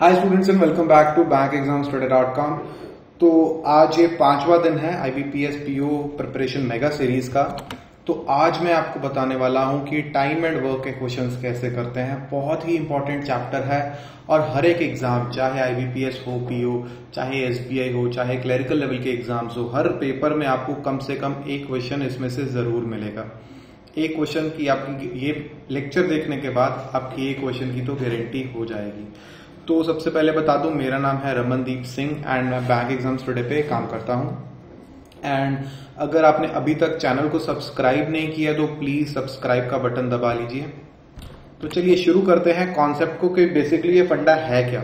Hi students and welcome back to bankexamstudy.com। तो आज ये 5वां दिन है IBPS PO preparation mega series का। तो आज मैं आपको बताने वाला हूं कि टाइम एंड वर्क के क्वेश्चंस कैसे करते हैं। बहुत ही इंपॉर्टेंट चैप्टर है और हर एक एग्जाम, चाहे IBPS हो, PO, चाहे SBI हो, चाहे क्लरिकल लेवल के एग्जाम्स हो, हर पेपर में आपको कम से कम एक क्वेश्चन इसमें से जरूर मिलेगा। एक क्वेश्चन की आपकी ये लेक्चर देखने के बाद आपकी एक क्वेश्चन की तो गारंटी हो जाएगी। तो सबसे पहले बता दूं, मेरा नाम है रमनदीप सिंह एंड मैं बैंक एग्जाम स्टडी पे काम करता हूं। एंड अगर आपने अभी तक चैनल को सब्सक्राइब नहीं किया तो प्लीज सब्सक्राइब का बटन दबा लीजिए। तो चलिए शुरू करते हैं कॉन्सेप्ट को कि बेसिकली ये फंडा है क्या।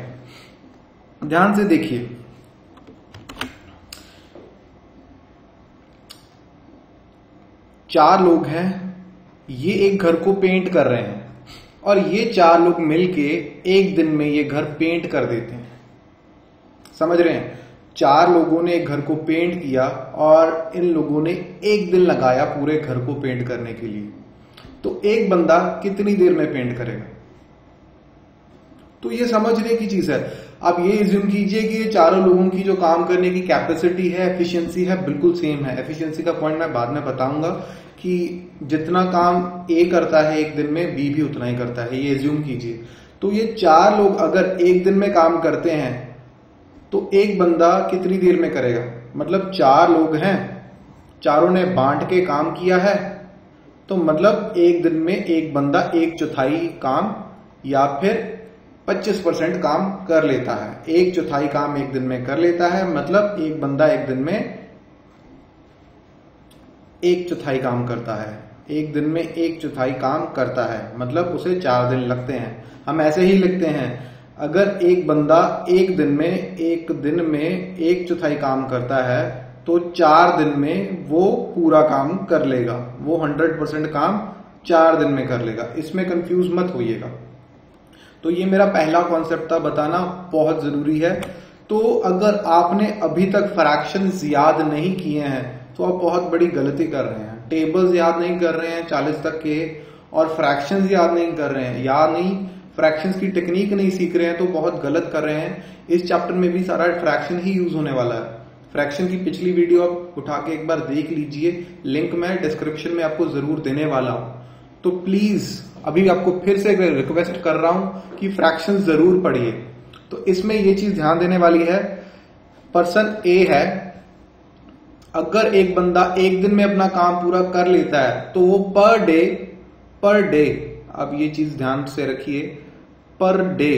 ध्यान से देखिए, चार लोग हैं, ये एक घर को पेंट कर रहे हैं और ये चार लोग मिलके एक दिन में ये घर पेंट कर देते हैं। समझ रहे हैं? चार लोगों ने एक घर को पेंट किया और इन लोगों ने एक दिन लगाया पूरे घर को पेंट करने के लिए। तो एक बंदा कितनी देर में पेंट करेगा? तो ये समझने की चीज है। आप ये एज्यूम कीजिए कि ये चारों लोगों की जो काम करने की कैपेसिटी है, एफिशिएंसी है, बिल्कुल सेम है। एफिशिएंसी का पॉइंट मैं बाद में बताऊंगा कि जितना काम ए करता है एक दिन में, बी भी उतना ही करता है, ये एज्यूम कीजिए। तो ये चार लोग अगर एक दिन में काम करते हैं तो एक बंदा कितनी देर में करेगा? मतलब चार लोग हैं, चारों ने बांट के काम किया है, तो मतलब एक दिन में एक बंदा एक चौथाई काम या फिर 25% काम कर लेता है। एक चौथाई काम एक दिन में कर लेता है, मतलब एक बंदा एक दिन में एक चौथाई काम करता है। एक दिन में एक चौथाई काम करता है, मतलब उसे 4 दिन लगते हैं। हम ऐसे ही लिखते हैं, अगर एक बंदा एक दिन में एक चौथाई काम करता है तो 4 दिन में वो पूरा काम कर लेगा। वो 100% काम 4 दिन में कर लेगा। इसमें कंफ्यूज मत होइएगा। तो ये मेरा पहला कॉन्सेप्ट था, बताना बहुत जरूरी है। तो अगर आपने अभी तक फ्रैक्शंस याद नहीं किए हैं तो आप बहुत बड़ी गलती कर रहे हैं। टेबल्स याद नहीं कर रहे हैं 40 तक के, और फ्रैक्शंस याद नहीं कर रहे हैं, याद नहीं, फ्रैक्शंस की टेक्निक नहीं सीख रहे हैं, तो बहुत गलत कर रहे हैं। इस चैप्टर में भी सारा फ्रैक्शन ही यूज होने वाला है। फ्रैक्शन की पिछली वीडियो आप उठा के एक बार देख लीजिए, लिंक मैं डिस्क्रिप्शन में आपको जरूर देने वाला हूं। तो प्लीज अभी आपको फिर से रिक्वेस्ट कर रहा हूं कि फ्रैक्शन जरूर पढ़िए। तो इसमें ये चीज ध्यान देने वाली है, पर्सन ए है, अगर एक बंदा एक दिन में अपना काम पूरा कर लेता है तो वो पर डे, अब ये चीज ध्यान से रखिए, पर डे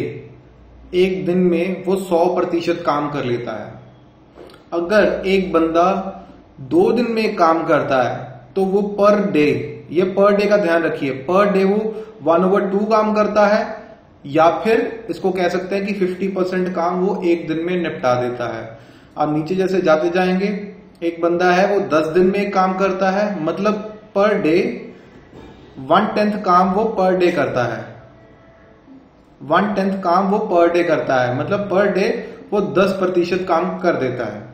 एक दिन में वो 100% काम कर लेता है। अगर एक बंदा 2 दिन में काम करता है तो वो पर डे, ये पर डे का ध्यान रखिए, पर डे वो 1/2 काम करता है, या फिर इसको कह सकते हैं कि 50% काम वो एक दिन में निपटा देता है। अब नीचे जैसे जाते जाएंगे, एक बंदा है वो 10 दिन में काम करता है, मतलब पर डे 1/10 काम वो पर डे करता है। 1/10 काम वो पर डे करता है, मतलब पर डे वो 10% काम कर देता है।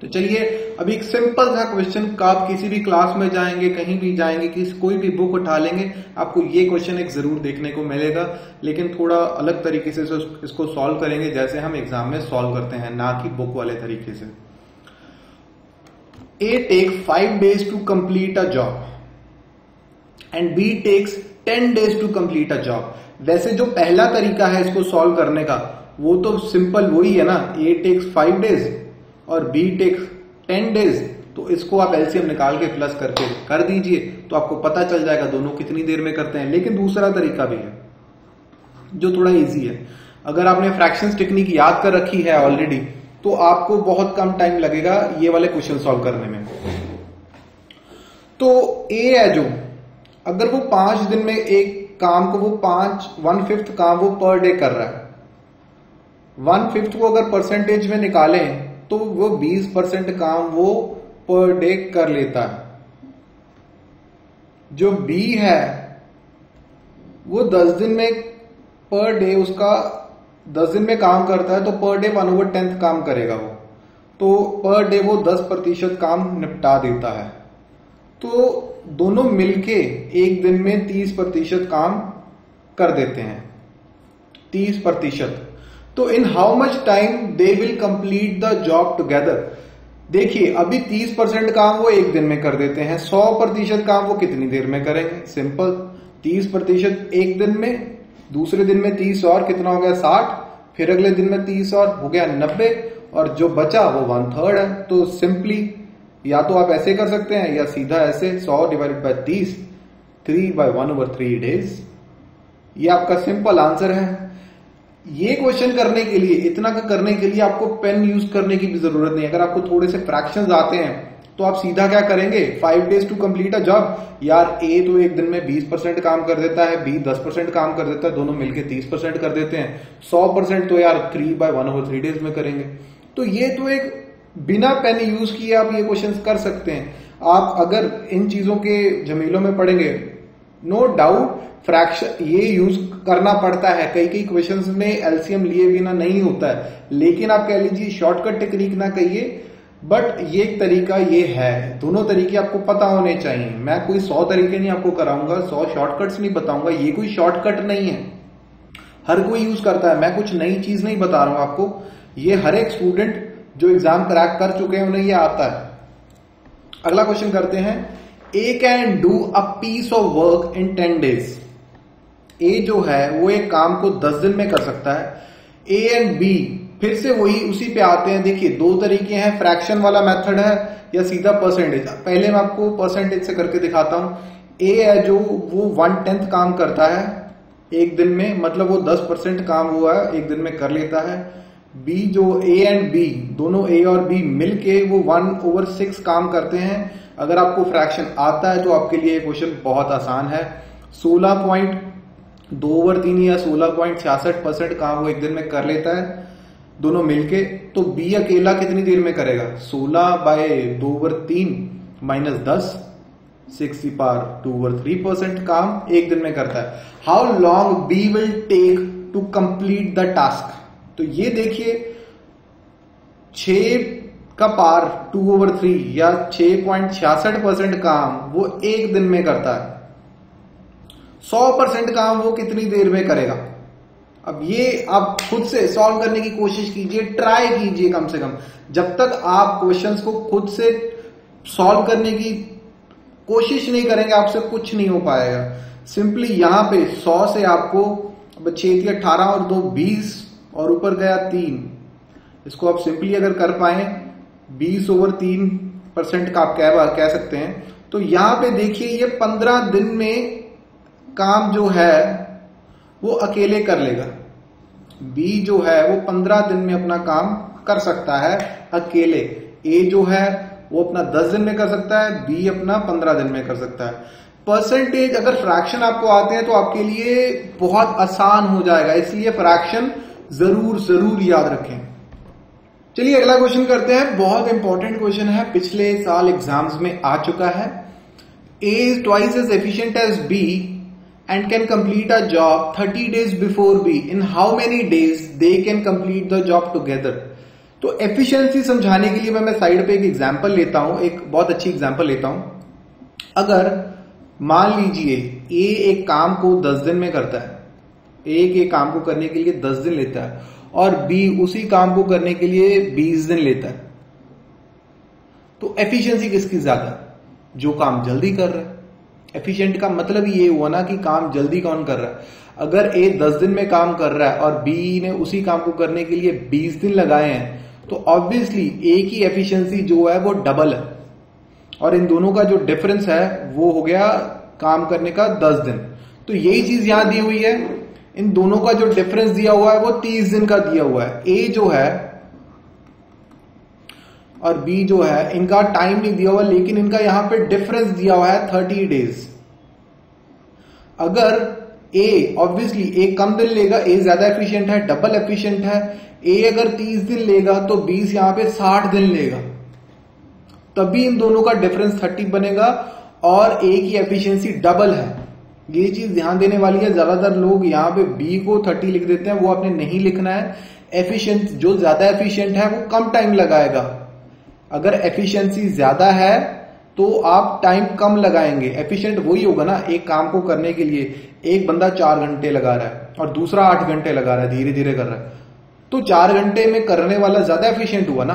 तो चलिए अभी एक सिंपल सा क्वेश्चन का, आप किसी भी क्लास में जाएंगे, कहीं भी जाएंगे, कोई भी बुक उठा लेंगे, आपको ये क्वेश्चन एक जरूर देखने को मिलेगा, लेकिन थोड़ा अलग तरीके से इसको सॉल्व करेंगे जैसे हम एग्जाम में सॉल्व करते हैं, ना कि बुक वाले तरीके से। A takes 5 days to complete a job and B takes 10 days to complete a job। वैसे जो पहला तरीका है इसको सॉल्व करने का, वो तो सिंपल वही है ना, A takes 5 days और B takes 10 days। तो इसको आप एलसीएम निकाल के प्लस करके कर दीजिए, तो आपको पता चल जाएगा दोनों कितनी देर में करते हैं। लेकिन दूसरा तरीका भी है जो थोड़ा इजी है। अगर आपने फ्रैक्शंस टेक्निक याद कर रखी है ऑलरेडी तो आपको बहुत कम टाइम लगेगा ये वाले क्वेश्चन सॉल्व करने में। तो ए है जो, अगर वो 5 दिन में एक काम को वो 1/5 काम वो पर डे कर रहा है, 1/5 को अगर परसेंटेज में निकालें तो वो 20% काम वो पर डे कर लेता है। जो बी है वो 10 दिन में पर डे, उसका 10 दिन में काम करता है, तो पर डे 1/10 काम करेगा वो, तो पर डे वो 10% काम निपटा देता है। तो दोनों मिलके एक दिन में 30% काम कर देते हैं। 30%। तो in how much time they will complete the job together. देखिए अभी 30% काम वो एक दिन में कर देते हैं, 100% काम वो कितनी देर में करेंगे? सिंपल, 30% एक दिन में, दूसरे दिन में 30 और कितना हो गया 60, फिर अगले दिन में 30 और हो गया 90, और जो बचा वो 1/3 है। तो सिंपली या तो आप ऐसे कर सकते हैं या सीधा ऐसे 100 डिवाइडेड बाय 30, 3/1/3 डेज। ये आपका सिंपल आंसर है। ये क्वेश्चन करने के लिए, इतना का करने के लिए आपको पेन यूज करने की भी जरूरत नहीं। अगर आपको थोड़े से फ्रैक्शंस आते हैं तो आप सीधा क्या करेंगे, 5 days to complete a job. यार ए तो एक दिन में 20% काम कर देता है, बी 10% काम कर देता है, दोनों मिलके 30% कर देते हैं। 100% तो यार 3/1/3 डेज में करेंगे। तो ये तो एक बिना पेन यूज किए आप ये क्वेश्चन कर सकते हैं। आप अगर इन चीजों के झमेलों में पड़ेंगे, नो डाउट फ्रैक्शन ये यूज करना पड़ता है। कई कई क्वेश्चंस में एलसीएम लिए बिना नहीं होता है, लेकिन आप कह लीजिए शॉर्टकट टेक्निक ना कहिए, बट ये एक तरीका ये है। दोनों तरीके आपको पता होने चाहिए। मैं कोई 100 तरीके नहीं आपको कराऊंगा, 100 शॉर्टकट्स नहीं बताऊंगा, ये कोई शॉर्टकट नहीं है, हर कोई यूज करता है। मैं कुछ नई चीज नहीं बता रहा हूं आपको, ये हर एक स्टूडेंट जो एग्जाम क्रैक कर चुके हैं उन्हें ये आता है। अगला क्वेश्चन करते हैं, A can do a piece of work in 10 days। A जो है वो एक काम को 10 दिन में कर सकता है। ए एंड बी फिर से वही उसी पे आते हैं। देखिए दो तरीके हैं, फ्रैक्शन वाला मेथड है या सीधा परसेंटेज। पहले मैं आपको परसेंटेज से करके दिखाता हूं। ए है जो वो 1/10 काम करता है एक दिन में, मतलब वो 10% काम हुआ है एक दिन में कर लेता है। बी जो ए एंड बी दोनों ए और बी मिलके वो 1/6 काम करते हैं। अगर आपको फ्रैक्शन आता है तो आपके लिए क्वेश्चन बहुत आसान है। 16.2/3 या 16.66% काम वो एक दिन में कर लेता है दोनों मिलके। तो बी अकेला कितनी देर में करेगा? 16/2/3 - 10, 6/2/3% काम एक दिन में करता है। How long B will take to complete the task? तो ये देखिए 6/2/3 या 6.66% काम वो एक दिन में करता है। 100% काम वो कितनी देर में करेगा? अब ये आप खुद से सॉल्व करने की कोशिश कीजिए, ट्राई कीजिए कम से कम। जब तक आप क्वेश्चंस को खुद से सॉल्व करने की कोशिश नहीं करेंगे आपसे कुछ नहीं हो पाएगा। सिंपली यहां पे 100 से आपको 6 × 18 और 2 20 और ऊपर गया 3। इसको आप सिंपली अगर कर पाए 20/3% का आप कह सकते हैं। तो यहां पे देखिए ये 15 दिन में काम जो है वो अकेले कर लेगा। बी जो है वो 15 दिन में अपना काम कर सकता है अकेले। ए जो है वो अपना 10 दिन में कर सकता है, बी अपना 15 दिन में कर सकता है। परसेंटेज अगर फ्रैक्शन आपको आते हैं तो आपके लिए बहुत आसान हो जाएगा, इसलिए फ्रैक्शन जरूर याद रखें। चलिए अगला क्वेश्चन करते हैं। बहुत इंपॉर्टेंट क्वेश्चन है, पिछले साल एग्जाम्स में आ चुका है। A is twice as efficient as B and can complete a job 30 days before B. In how many days they can complete the job together? तो एफिशिएंसी समझाने के लिए मैं साइड पे एक एग्जांपल लेता हूं, एक बहुत अच्छी एग्जांपल लेता हूं। अगर मान लीजिए ए एक काम को 10 दिन में करता है, ए के काम को करने के लिए 10 दिन लेता है और बी उसी काम को करने के लिए 20 दिन लेता है, तो एफिशिएंसी किसकी ज्यादा? जो काम जल्दी कर रहा है। एफिशिएंट का मतलब ये हुआ ना कि काम जल्दी कौन कर रहा है। अगर ए 10 दिन में काम कर रहा है और बी ने उसी काम को करने के लिए 20 दिन लगाए हैं, तो ऑब्वियसली ए की एफिशिएंसी जो है वो डबल है और इन दोनों का जो डिफरेंस है वो हो गया काम करने का 10 दिन। तो यही चीज यहां दी हुई है, इन दोनों का जो डिफरेंस दिया हुआ है वो 30 दिन का दिया हुआ है। ए जो है और बी जो है इनका टाइम नहीं दिया हुआ, लेकिन इनका यहां पे डिफरेंस दिया हुआ है 30 डेज। अगर ए ऑब्वियसली ए कम दिन लेगा, ए ज्यादा एफिशिएंट है, डबल एफिशिएंट है। ए अगर 30 दिन लेगा तो 20 यहां पे 60 दिन लेगा, तभी इन दोनों का डिफरेंस 30 बनेगा और ए की एफिशिएंसी डबल है। ये चीज ध्यान देने वाली है। ज्यादातर लोग यहां पे बी को 30 लिख देते हैं, वो आपने नहीं लिखना है। एफिशिएंट जो ज्यादा एफिशिएंट है वो कम टाइम लगाएगा। अगर एफिशिएंसी ज्यादा है तो आप टाइम कम लगाएंगे। एफिशिएंट वही होगा ना, एक काम को करने के लिए एक बंदा 4 घंटे लगा रहा है और दूसरा 8 घंटे लगा रहा है, धीरे धीरे कर रहा है, तो 4 घंटे में करने वाला ज्यादा एफिशिएंट हुआ ना।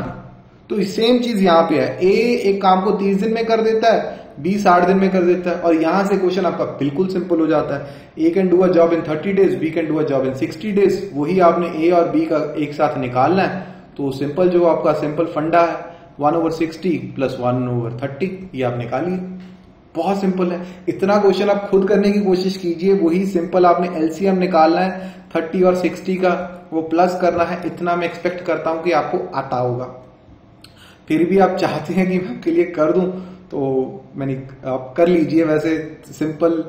तो सेम चीज यहां पे है, ए एक काम को 30 दिन में कर देता है, बी 60 दिन में कर देता है। और यहां से क्वेश्चन आपका बिल्कुल सिंपल हो जाता है, A can do a job in 30 days, B can do a job in 60 days. वही आपने ए और बी का एक साथ निकालना है। तो सिंपल जो आपका सिंपल फंडा है 1/60 प्लस 1/30, ये आप निकालिए। बहुत सिंपल है। इतना क्वेश्चन आप खुद करने की कोशिश कीजिए, वही सिंपल आपने एलसीएम निकालना है 30 और 60 का, वो प्लस करना है। इतना मैं एक्सपेक्ट करता हूं कि आपको आता होगा। फिर भी आप चाहते हैं कि मैं आपके लिए कर दूं तो आप कर लीजिए। वैसे सिंपल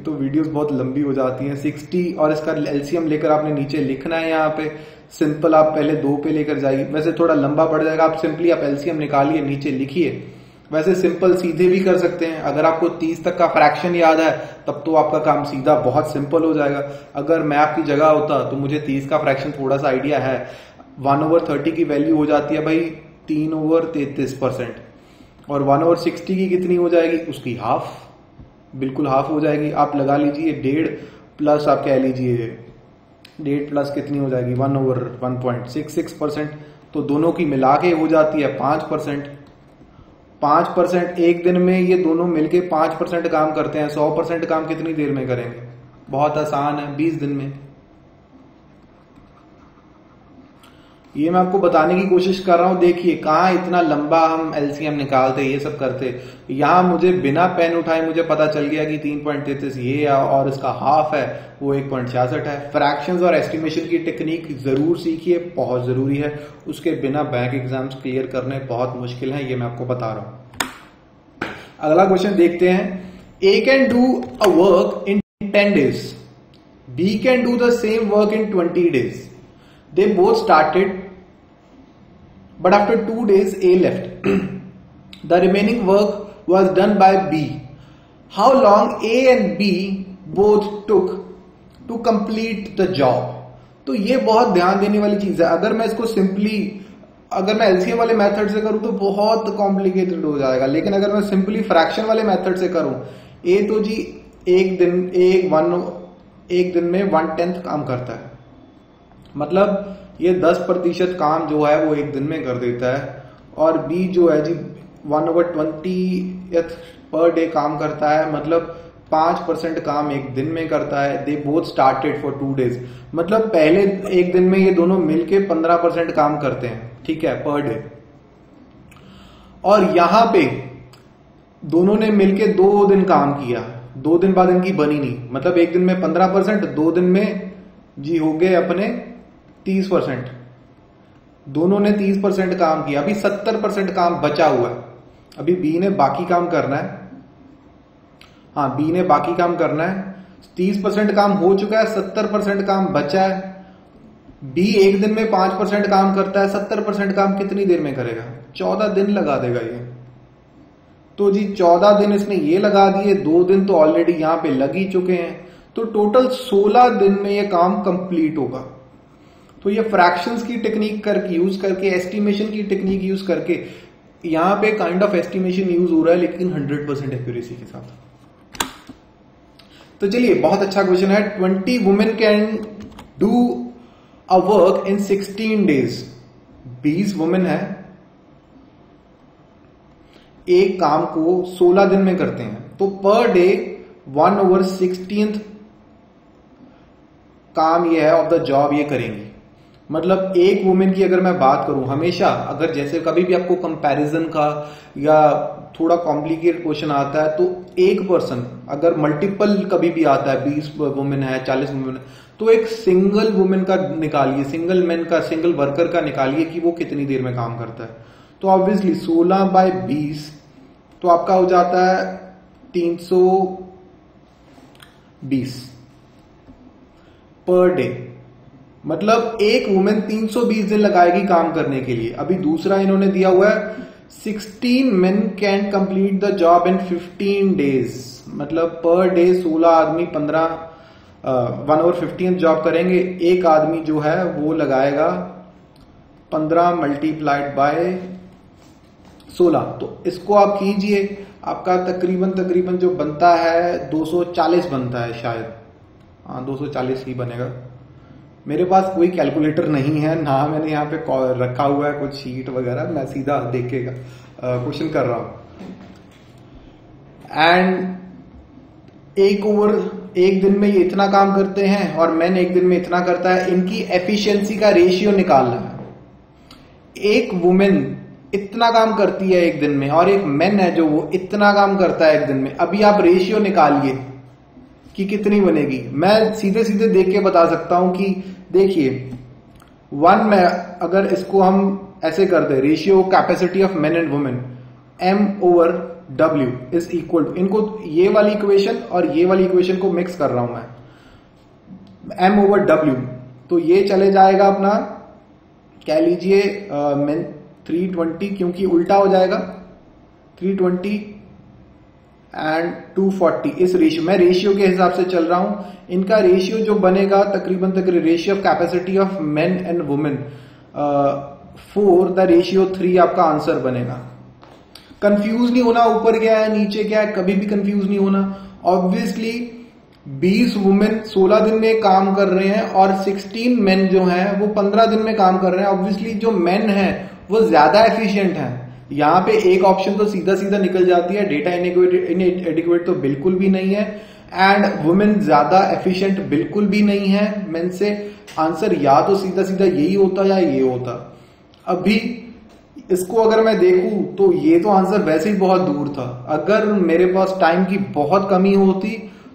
तो वीडियोस बहुत लंबी हो जाती हैं। 60 और इसका एलसीएम लेकर आपने नीचे लिखना है। यहाँ पे सिंपल आप पहले 2 पे लेकर जाइए, वैसे थोड़ा लंबा पड़ जाएगा। आप सिंपली आप एलसीएम निकालिए, नीचे लिखिए। वैसे सिंपल सीधे भी कर सकते हैं। अगर आपको 30 तक का फ्रैक्शन याद है तब तो आपका काम सीधा बहुत सिंपल हो जाएगा। अगर मैं आपकी जगह होता तो मुझे 30 का फ्रैक्शन थोड़ा सा आइडिया है। 1/30 की वैल्यू हो जाती है भाई 3/33%, और 1/60 की कितनी हो जाएगी, उसकी हाफ, बिल्कुल हाफ हो जाएगी। आप लगा लीजिए 1.5 प्लस आप कह लीजिए 1.5 प्लस कितनी हो जाएगी 1/1.66%। तो दोनों की मिला के हो जाती है 5%। 5% एक दिन में ये दोनों मिलके 5% काम करते हैं। 100% काम कितनी देर में करेंगे, बहुत आसान है, 20 दिन में। ये मैं आपको बताने की कोशिश कर रहा हूं। देखिए कहां इतना लंबा हम एलसीएम निकालते, ये सब करते। यहां मुझे बिना पेन उठाए मुझे पता चल गया कि 3.33 ये और इसका हाफ है वो 1.66 है। फ्रैक्शंस और एस्टिमेशन की टेक्निक जरूर सीखिए, बहुत जरूरी है। उसके बिना बैंक एग्जाम्स क्लियर करने बहुत मुश्किल है, ये मैं आपको बता रहा हूं। अगला क्वेश्चन देखते हैं। A can do a work in 10 days, B can do the same work in 20 days. They both started, but after 2 days A left. The remaining work was done by B. How long A and B both took to complete the job? तो ये बहुत ध्यान देने वाली चीज है। अगर मैं इसको सिंपली, अगर मैं एलसीएम वाले मेथड से करूं तो बहुत कॉम्प्लिकेटेड हो जाएगा, लेकिन अगर मैं सिंपली फ्रैक्शन वाले मेथड से करूं, ए तो जी एक दिन में 1/10 काम करता है, मतलब ये 10% काम जो है वो एक दिन में कर देता है। और बी जो है जी 1/20 पर डे काम करता है, मतलब 5% काम एक दिन में करता है। They both started for 2 days, मतलब पहले एक दिन में ये दोनों मिलके 15% काम करते हैं, ठीक है, पर डे। और यहां पे दोनों ने मिलके 2 दिन काम किया, 2 दिन बाद इनकी बनी नहीं, मतलब एक दिन में 15%, 2 दिन में जी हो गए अपने 30%। दोनों ने 30% काम किया, अभी 70% काम बचा हुआ है। अभी बी ने बाकी काम करना है। हाँ, बी ने बाकी काम करना है। 30% काम हो चुका है, 70% काम बचा है। बी एक दिन में 5% काम करता है, 70% काम कितनी देर में करेगा, 14 दिन लगा देगा ये। तो जी 14 दिन इसने ये लगा दिए, 2 दिन तो ऑलरेडी यहां पे लग ही चुके हैं, तो टोटल 16 दिन में ये काम कंप्लीट होगा। तो ये फ्रैक्शंस की टेक्निक करके यूज करके, एस्टिमेशन की टेक्निक यूज करके, यहां पे काइंड ऑफ एस्टिमेशन यूज हो रहा है, लेकिन 100% एक्यूरेसी के साथ। तो चलिए, बहुत अच्छा क्वेश्चन है। 20 women can do a work in 16 days। 20 women है, एक काम को 16 दिन में करते हैं, तो पर डे 1/16 काम ये है ऑफ द जॉब ये करेंगी। मतलब एक वुमेन की अगर मैं बात करूं, हमेशा अगर जैसे कभी भी आपको कंपैरिजन का या थोड़ा कॉम्प्लिकेटेड क्वेश्चन आता है, तो एक पर्सन अगर मल्टीपल कभी भी आता है, 20 वुमेन है, 40 वुमेन है, तो एक सिंगल वुमेन का निकालिए, सिंगल मैन का, सिंगल वर्कर का निकालिए कि वो कितनी देर में काम करता है। तो ऑब्वियसली 16/20 तो आपका हो जाता है 320 पर डे। मतलब एक वुमेन 320 दिन लगाएगी काम करने के लिए। अभी दूसरा इन्होंने दिया हुआ है 16 men can complete the job in 15 days। मतलब पर डे 16 आदमी 1/15 जॉब करेंगे। एक आदमी जो है वो लगाएगा 15 × 16। तो इसको आप कीजिए, आपका तकरीबन जो बनता है 240 बनता है शायद। हाँ 240 ही बनेगा। मेरे पास कोई कैलकुलेटर नहीं है, ना मैंने यहाँ पे रखा हुआ है कुछ शीट वगैरह, मैं सीधा देख के क्वेश्चन कर रहा हूं। एंड एक दिन में ये इतना काम करते हैं और मैन एक दिन में इतना करता है। इनकी एफिशिएंसी का रेशियो निकालना है। एक वुमेन इतना काम करती है एक दिन में और एक मैन है जो वो इतना काम करता है एक दिन में। अभी आप रेशियो निकालिए कि कितनी बनेगी। मैं सीधे सीधे देख के बता सकता हूं कि देखिए 1 में अगर इसको हम ऐसे कर दे, ratio capacity of men and women M/W is equal to, इनको ये वाली इक्वेशन और ये वाली इक्वेशन को मिक्स कर रहा हूं मैं, M/W। तो ये चले जाएगा अपना, कह लीजिए मेन 320, क्योंकि उल्टा हो जाएगा 320 एंड 240। इस रेशियो, मैं रेशियो के हिसाब से चल रहा हूं। इनका रेशियो जो बनेगा तकरीबन ratio of capacity of men and women 4, the ratio 3 आपका आंसर बनेगा। कंफ्यूज नहीं होना ऊपर क्या है नीचे क्या है, कभी भी कंफ्यूज नहीं होना। ऑब्वियसली 20 वुमेन 16 दिन में काम कर रहे हैं और 16 मेन जो हैं वो 15 दिन में काम कर रहे हैं। ऑब्वियसली जो मेन है वो ज्यादा एफिशिएंट है। यहां पे एक ऑप्शन तो सीधा सीधा निकल जाती है, डेटा इनएडिक्वेट तो बिल्कुल भी नहीं है, एंड वुमेन ज्यादा एफिशिएंट बिल्कुल भी नहीं है मेन से। आंसर या तो सीधा सीधा यही होता या ये होता। अभी इसको अगर मैं देखूं तो ये तो आंसर वैसे ही बहुत दूर था। अगर मेरे पास टाइम की बहुत कमी होती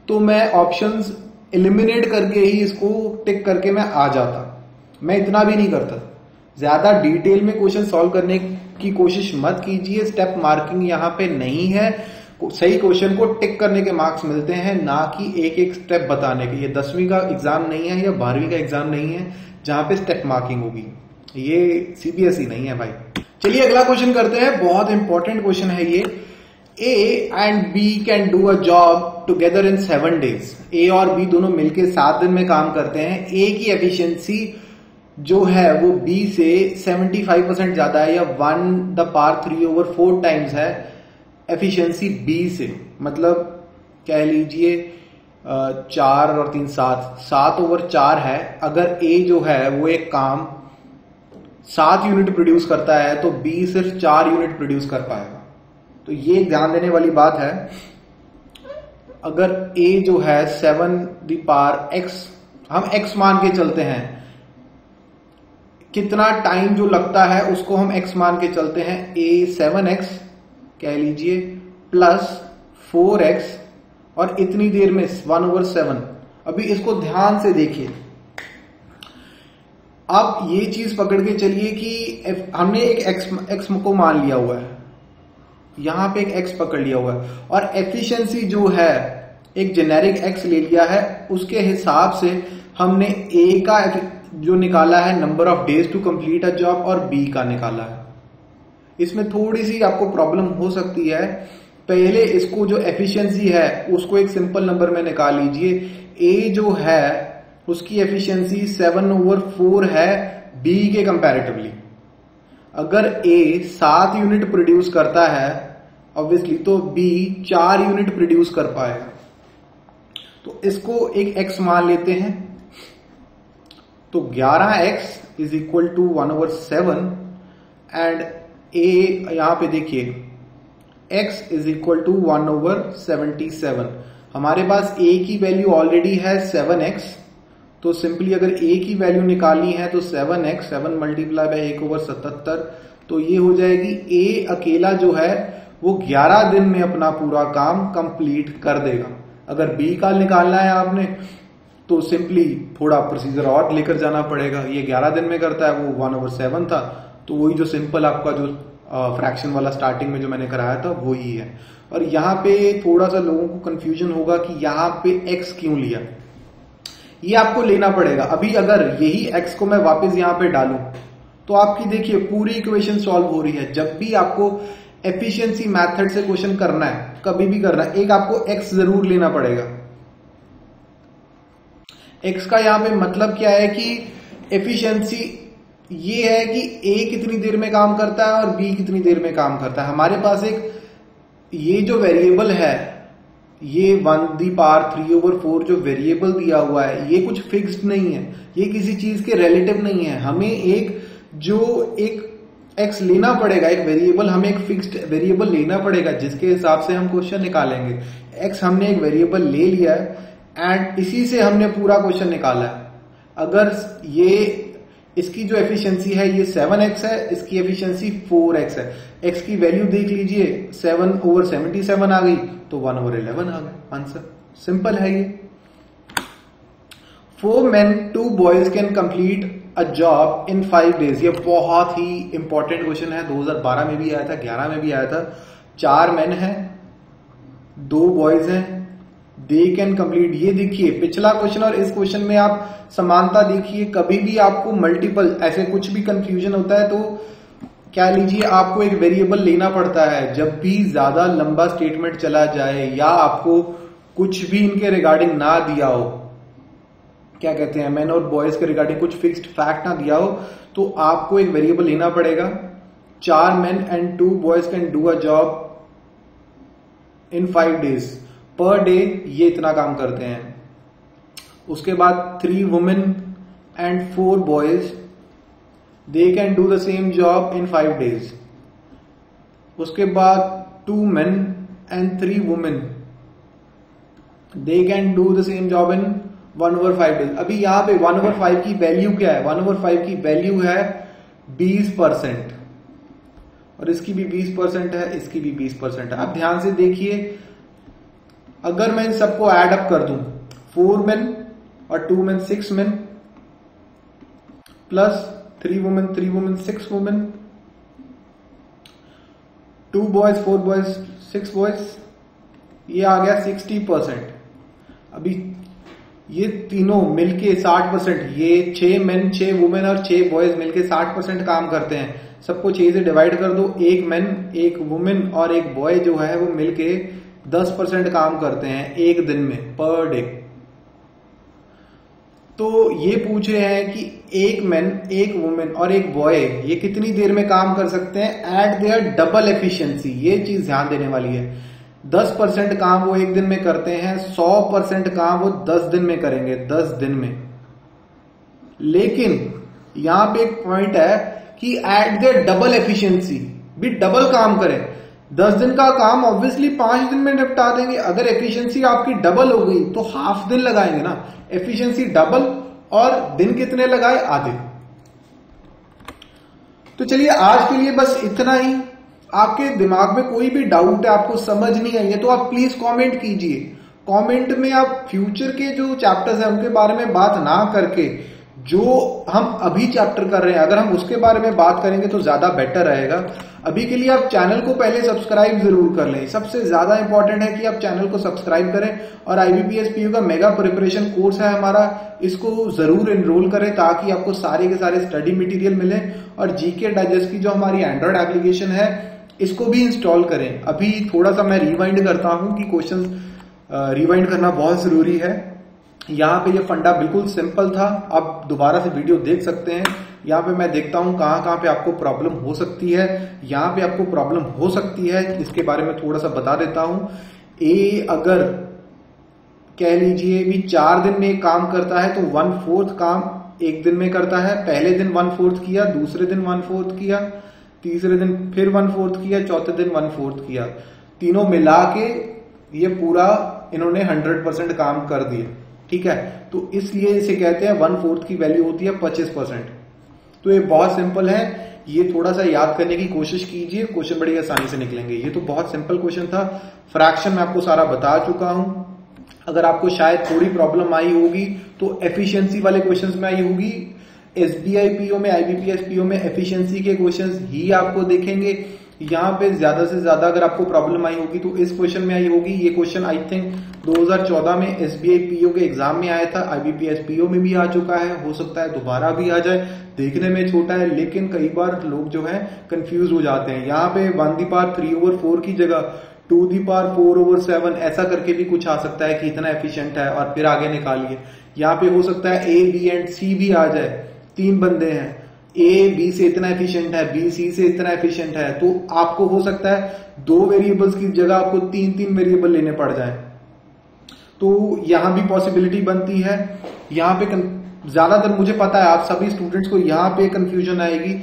तो मैं ऑप्शंस एलिमिनेट करके ही इसको टिक करके मैं आ जाता। मैं इतना भी नहीं करता। ज्यादा डिटेल में क्वेश्चन सॉल्व करने की कोशिश मत कीजिए। स्टेप मार्किंग यहाँ पे नहीं है। सही क्वेश्चन को टिक करने के मार्क्स मिलते हैं, ना कि एक एक स्टेप बताने के। ये 10वीं का एग्जाम नहीं है या 12वीं का एग्जाम नहीं है जहां पे स्टेप मार्किंग होगी। ये CBSE नहीं है भाई। चलिए अगला क्वेश्चन करते हैं। बहुत इंपॉर्टेंट क्वेश्चन है ये। A and B can do a job together in 7 days। A और B दोनों मिलकर 7 दिन में काम करते हैं। A की एफिशिएंसी जो है वो B से 75% ज्यादा है, या 1/3/4 टाइम्स है एफिशिएंसी B से। मतलब कह लीजिए 4 और 3 7/4 है। अगर A जो है वो एक काम 7 यूनिट प्रोड्यूस करता है तो B सिर्फ 4 यूनिट प्रोड्यूस कर पाएगा। तो ये ध्यान देने वाली बात है। अगर A जो है 7x, हम x मान के चलते हैं, कितना टाइम जो लगता है उसको हम x मान के चलते हैं। A 7x कह लीजिए प्लस 4x और इतनी देर में 1/7। अभी इसको ध्यान से देखिए। आप ये चीज पकड़ के चलिए कि हमने एक x को मान लिया हुआ है, यहां पे एक x पकड़ लिया हुआ है, और एफिशिएंसी जो है एक जेनेरिक x ले लिया है। उसके हिसाब से हमने A का जो निकाला है number of days to complete a job, और B का निकाला है। इसमें थोड़ी सी आपको प्रॉब्लम हो सकती है। पहले इसको जो एफिशिएंसी है उसको एक सिंपल नंबर में निकाल लीजिए। A जो है उसकी एफिशिएंसी 7/4 है B के कंपैरेटिवली। अगर A 7 यूनिट प्रोड्यूस करता है ऑब्वियसली, तो B 4 यूनिट प्रोड्यूस कर पाएगा। तो इसको एक x मान लेते हैं। तो 11x is equal to 1/7 and A यहां पे देखिए x इज इक्वल टू 1/77। हमारे पास A की वैल्यू ऑलरेडी है 7x, तो सिंपली अगर A की वैल्यू निकालनी है तो 7x 7 मल्टीप्लाई बाय 1/77, तो ये हो जाएगी A अकेला जो है वो 11 दिन में अपना पूरा काम कंप्लीट कर देगा। अगर B का निकालना है आपने तो सिंपली थोड़ा प्रोसीजर और लेकर जाना पड़ेगा। ये 11 दिन में करता है, वो 1/7 था, तो वही जो सिंपल आपका जो फ्रैक्शन वाला स्टार्टिंग में जो मैंने कराया था वही है। और यहाँ पे थोड़ा सा लोगों को कंफ्यूजन होगा कि यहाँ पे x क्यों लिया, ये आपको लेना पड़ेगा। अभी अगर यही x को मैं वापस यहाँ पे डालूं तो आपकी देखिए पूरी इक्वेशन सॉल्व हो रही है। जब भी आपको एफिशिएंसी मेथड से क्वेश्चन करना है, कभी भी करना है, एक आपको x जरूर लेना पड़ेगा। x का यहाँ पे मतलब क्या है कि एफिशिएंसी ये है कि ए कितनी देर में काम करता है और बी कितनी देर में काम करता है। हमारे पास एक ये जो वेरिएबल है, ये 1⁴ जो वेरिएबल दिया हुआ है, ये कुछ फिक्स्ड नहीं है, ये किसी चीज के रिलेटिव नहीं है। हमें एक एक्स लेना पड़ेगा, एक वेरिएबल, हमें एक फिक्स्ड वेरिएबल लेना पड़ेगा जिसके हिसाब से हम क्वेश्चन निकालेंगे। एक्स हमने एक वेरिएबल ले लिया है एंड इसी से हमने पूरा क्वेश्चन निकाला है। अगर ये इसकी जो एफिशिएंसी है ये 7x है, इसकी एफिशिएंसी 4x है। x की वैल्यू देख लीजिए, 7/77 आ गई तो 1/11 आ गया आंसर। सिंपल है ये। 4 men 2 boys can complete a job in 5 days। ये बहुत ही इंपॉर्टेंट क्वेश्चन है, 2012 में भी आया था, 11 में भी आया था। 4 men हैं, 2 boys हैं, दे कैन कंप्लीट। ये देखिए पिछला क्वेश्चन और इस क्वेश्चन में आप समानता देखिए। कभी भी आपको मल्टीपल ऐसे कुछ भी कंफ्यूजन होता है तो क्या लीजिए, आपको एक वेरिएबल लेना पड़ता है। जब भी ज्यादा लंबा स्टेटमेंट चला जाए या आपको कुछ भी इनके रिगार्डिंग ना दिया हो, क्या कहते हैं, मैन और बॉयज के रिगार्डिंग कुछ फिक्स्ड फैक्ट ना दिया हो, तो आपको एक वेरिएबल लेना पड़ेगा। 4 men and 2 boys can do a job in 5 days। Per day ये इतना काम करते हैं। उसके बाद 3 women and 4 boys they can do the same job in 5 days। उसके बाद 2 men and 3 women they can do the same job in 1/5 days। अभी यहां पे 1/5 की वैल्यू क्या है? 1/5 की वैल्यू है 20%, और इसकी भी 20% है, इसकी भी 20% है। अब ध्यान से देखिए, अगर मैं इन सबको ऐड अप कर दूं, 4 men और 2 men 6 men plus 3 women 6 women, 2 boys 4 boys 6 boys, ये आ गया 60%। अभी ये तीनों मिलके 60%, ये 6 men 6 women और 6 boys मिलके 60% काम करते हैं। सबको 6 से डिवाइड कर दो, 1 men 1 woman और 1 बॉय जो है वो मिलके 10% काम करते हैं एक दिन में, पर डे। तो ये पूछ रहे हैं कि 1 मैन 1 वुमेन और 1 बॉय ये कितनी देर में काम कर सकते हैं एट देयर डबल एफिशिएंसी। ये चीज ध्यान देने वाली है। 10% काम वो एक दिन में करते हैं, 100% काम वो 10 दिन में करेंगे, 10 दिन में। लेकिन यहां पे एक पॉइंट है कि एट देयर डबल एफिशिएंसी, भी डबल काम करें। 10 दिन का काम ऑब्वियसली 5 दिन में निपटा देंगे। अगर एफिशिएंसी आपकी डबल हो गई तो हाफ दिन लगाएंगे ना। एफिशिएंसी डबल और दिन कितने लगाए? आधे। तो चलिए आज के लिए बस इतना ही। आपके दिमाग में कोई भी डाउट है, आपको समझ नहीं आई है, तो आप प्लीज कमेंट कीजिए। कमेंट में आप फ्यूचर के जो चैप्टर्स हैं उनके बारे में बात ना करके जो हम अभी चैप्टर कर रहे हैं अगर हम उसके बारे में बात करेंगे तो ज्यादा बेटर रहेगा। अभी के लिए आप चैनल को पहले सब्सक्राइब जरूर कर लें। सबसे ज्यादा इंपॉर्टेंट है कि आप चैनल को सब्सक्राइब करें और IBPS PO का मेगा प्रिपरेशन कोर्स है हमारा, इसको जरूर एनरोल करें ताकि आपको सारे के सारे स्टडी मटेरियल मिले। और GK डाइजेस्ट की जो हमारी एंड्रॉइड एप्लीकेशन है इसको भी इंस्टॉल करें। अभी थोड़ा सा मैं रिवाइंड करता हूं कि क्वेश्चन रिवाइंड करना बहुत जरूरी है। यहाँ पे ये फंडा बिल्कुल सिंपल था, आप दोबारा से वीडियो देख सकते हैं। यहाँ पे मैं देखता हूँ कहाँ कहाँ पे आपको प्रॉब्लम हो सकती है। यहाँ पे आपको प्रॉब्लम हो सकती है, इसके बारे में थोड़ा सा बता देता हूँ। ए अगर कह लीजिए भी 4 दिन में काम करता है तो 1/4 काम एक दिन में करता है। पहले दिन 1/4 किया, दूसरे दिन 1/4 किया, तीसरे दिन फिर 1/4 किया, चौथे दिन 1/4 किया। तीनों मिला के ये पूरा इन्होंने 100% काम कर दिया। ठीक है, तो इसलिए इसे कहते हैं 1/4 की वैल्यू होती है 25%। तो ये बहुत सिंपल है, ये थोड़ा सा याद करने की कोशिश कीजिए, क्वेश्चन बड़ी आसानी से निकलेंगे। ये तो बहुत सिंपल क्वेश्चन था। फ्रैक्शन में आपको सारा बता चुका हूं। अगर आपको शायद थोड़ी प्रॉब्लम आई होगी तो एफिशिएंसी वाले क्वेश्चंस में आई होगी। SBI PO में, IBPS PO में एफिशिएंसी के क्वेश्चंस ही आपको देखेंगे। यहाँ पे ज्यादा से ज्यादा अगर आपको प्रॉब्लम आई होगी तो इस क्वेश्चन में आई होगी। ये क्वेश्चन आई थिंक 2014 में SBI PO के एग्जाम में आया था, IBPS PO में भी आ चुका है, हो सकता है दोबारा भी आ जाए। देखने में छोटा है लेकिन कई बार लोग जो है कंफ्यूज हो जाते हैं। यहाँ पे 1/3/4 की जगह 2/4/7 ऐसा करके भी कुछ आ सकता है कि इतना एफिशिएंट है और फिर आगे निकालिए। यहाँ पे हो सकता है A, B एंड C भी आ जाए। 3 बंदे हैं, ए बी से इतना एफिशिएंट है, बी सी से इतना एफिशिएंट है, तो आपको हो सकता है 2 वेरिएबल्स की जगह आपको 3 वेरिएबल लेने पड़ जाए। तो यहां भी पॉसिबिलिटी बनती है। यहां पे ज्यादातर मुझे पता है आप सभी स्टूडेंट्स को यहां पे कंफ्यूजन आएगी।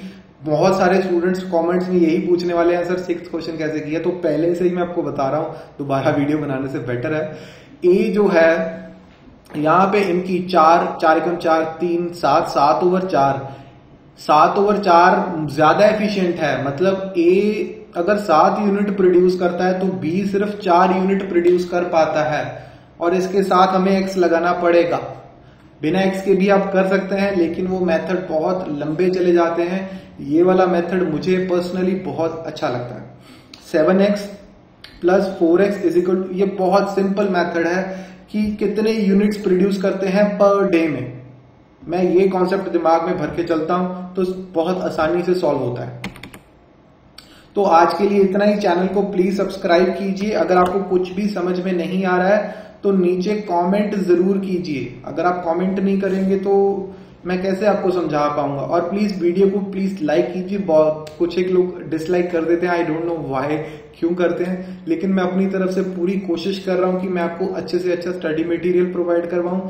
बहुत सारे स्टूडेंट्स कमेंट्स में यही पूछने वाले हैं, सर 6th क्वेश्चन कैसे किया। तो पहले से ही मैं आपको बता रहा हूं, दोबारा वीडियो बनाने से बेटर है। ए जो है यहां पे इनकी 4 4 4 3 7 7/4 7/4 ज्यादा एफिशिएंट है। मतलब ए अगर 7 यूनिट प्रोड्यूस करता है तो बी सिर्फ 4 यूनिट प्रोड्यूस कर पाता है, और इसके साथ हमें एक्स लगाना पड़ेगा। बिना एक्स के भी आप कर सकते हैं, लेकिन वो मेथड बहुत लंबे चले जाते हैं। ये वाला मेथड मुझे पर्सनली बहुत अच्छा लगता है। 7x + 4x = ये बहुत सिंपल मेथड है कि कितने यूनिट्स प्रोड्यूस करते हैं पर डे में। मैं ये कॉन्सेप्ट दिमाग में भर के चलता हूं तो बहुत आसानी से सॉल्व होता है। तो आज के लिए इतना ही। चैनल को प्लीज सब्सक्राइब कीजिए। अगर आपको कुछ भी समझ में नहीं आ रहा है तो नीचे कमेंट जरूर कीजिए। अगर आप कमेंट नहीं करेंगे तो मैं कैसे आपको समझा पाऊंगा। और प्लीज वीडियो को प्लीज लाइक कीजिए। कुछ एक लोग डिसलाइक कर देते हैं, आई डोंट नो व्हाई, क्यों करते हैं, लेकिन मैं अपनी तरफ से पूरी कोशिश कर रहा हूं कि मैं आपको अच्छे से अच्छा स्टडी मटेरियल प्रोवाइड करवाऊं।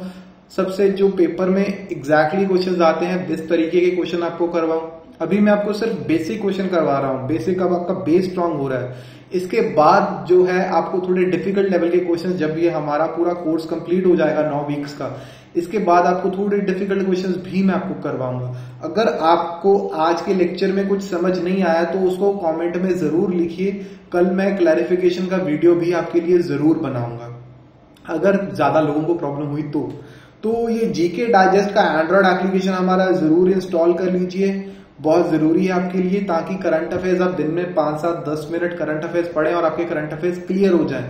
सबसे जो पेपर में एग्जैक्टली क्वेश्चन आते हैं इस तरीके के क्वेश्चन आपको करवाऊं। अभी मैं आपको सिर्फ बेसिक क्वेश्चन करवा रहा हूं। बेसिक अब आपका बेस स्ट्रांग हो रहा है। इसके बाद जो है आपको थोड़े डिफिकल्ट लेवल के क्वेश्चन, जब ये हमारा पूरा कोर्स कंप्लीट हो जाएगा 9 वीक्स का, इसके बाद आपको थोड़े डिफिकल्ट क्वेश्चंस भी मैं आपको करवाऊंगा। अगर आपको आज के लेक्चर में कुछ समझ नहीं आया तो उसको कमेंट में जरूर लिखिए। कल मैं क्लैरिफिकेशन का वीडियो भी आपके लिए जरूर बनाऊंगा, अगर ज्यादा लोगों को प्रॉब्लम हुई तो ये जीके डाइजेस्ट का एंड्रॉइड एप्लीकेशन हमारा जरूर इंस्टॉल कर लीजिए। बहुत जरूरी है आपके लिए, ताकि करंट अफेयर्स आप दिन में 5 7 10 मिनट करंट अफेयर्स पढ़ें और आपके करंट अफेयर्स क्लियर हो जाएं,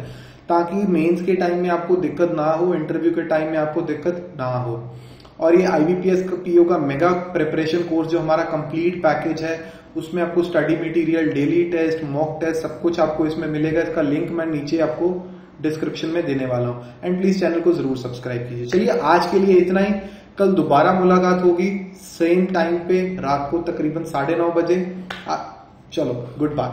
ताकि मेंस के टाइम में आपको दिक्कत ना हो, इंटरव्यू के टाइम में आपको दिक्कत ना हो। और ये IBPS का PO का मेगा प्रिपरेशन कोर्स जो हमारा कंप्लीट पैकेज है, उसमें आपको study material, daily test, mock test, सब कुछ आपको इसमें मिलेगा। इसका लिंक मैं नीचे आपको डिस्क्रिप्शन में देने वाला हूं। एंड प्लीज चैनल को जरूर सब्सक्राइब कीजिए। चलिए आज के लिए इतना ही। कल दोबारा मुलाकात होगी सेम टाइम पे, रात को तकरीबन 9:30 बजे। चलो, गुड बाय।